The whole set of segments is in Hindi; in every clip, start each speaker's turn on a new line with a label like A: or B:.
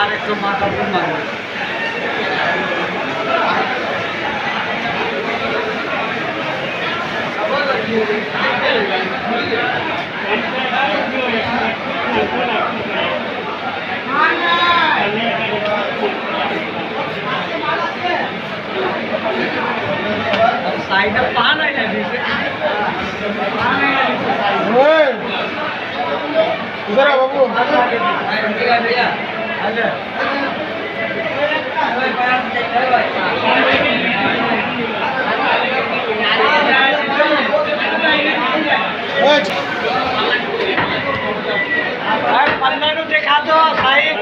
A: আর একটু মাথা মারবে साइड में पान है ना
B: इधर आ बाबू
A: भैया पल्ला नु देखा दो साइड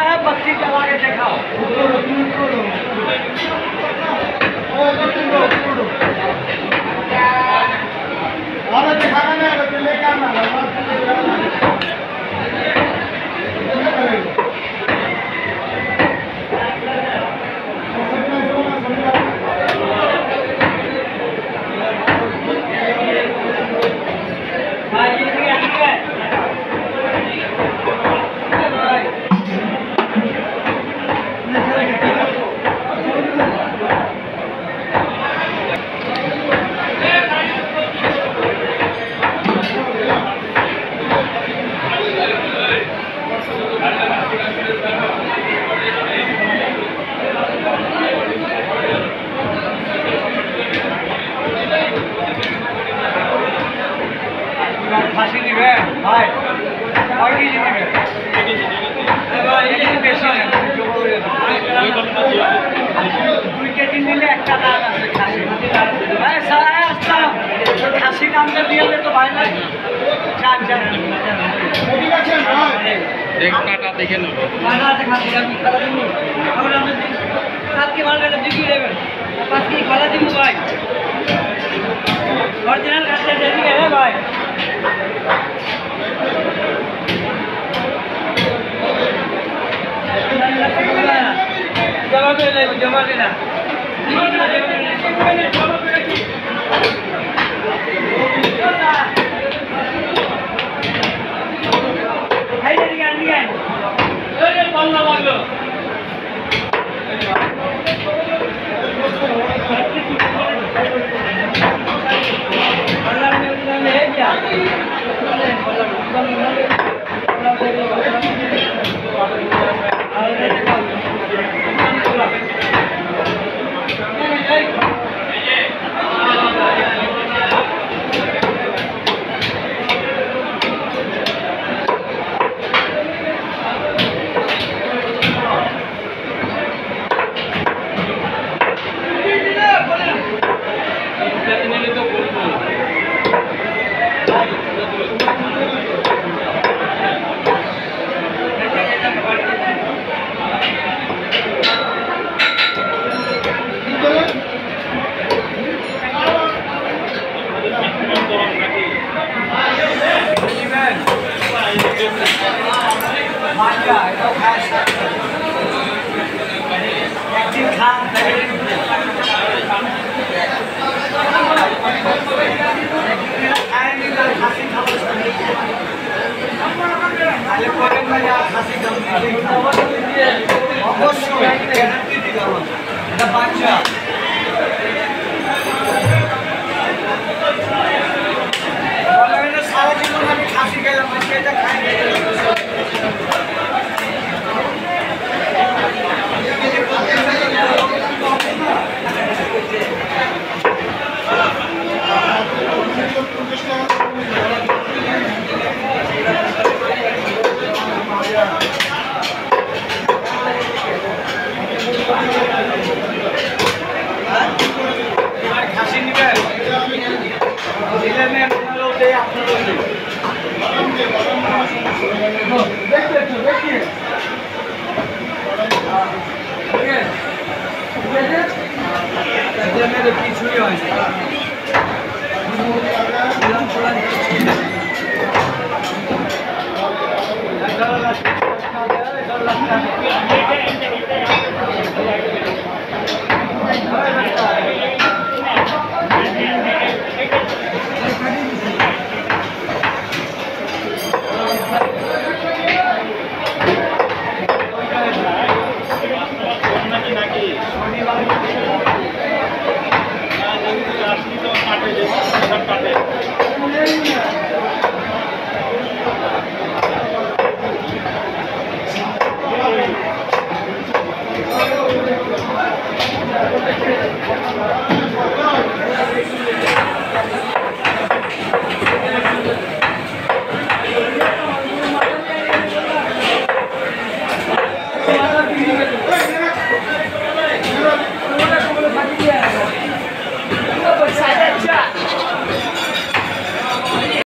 A: है बत्ती चला के दिखाओ फांसी दिबे भाई और की दिबे भाई ये बेশি না দুই কেজি নিলে একটা দাম আছে খাসি ভাই সারা আসতাম খাসি দামটা দিলে তো ভাই না চার চার ঠিক আছে ভাই
B: দেখ কাটা দেখে নেব
A: কাটা খাসি আমি খালা দিব আমরা আমরা 7 के माल का दिखी लेबे 5 की खाला দিব भाई ओरिजिनल खाते जल्दी है भाई जमा देना Manja,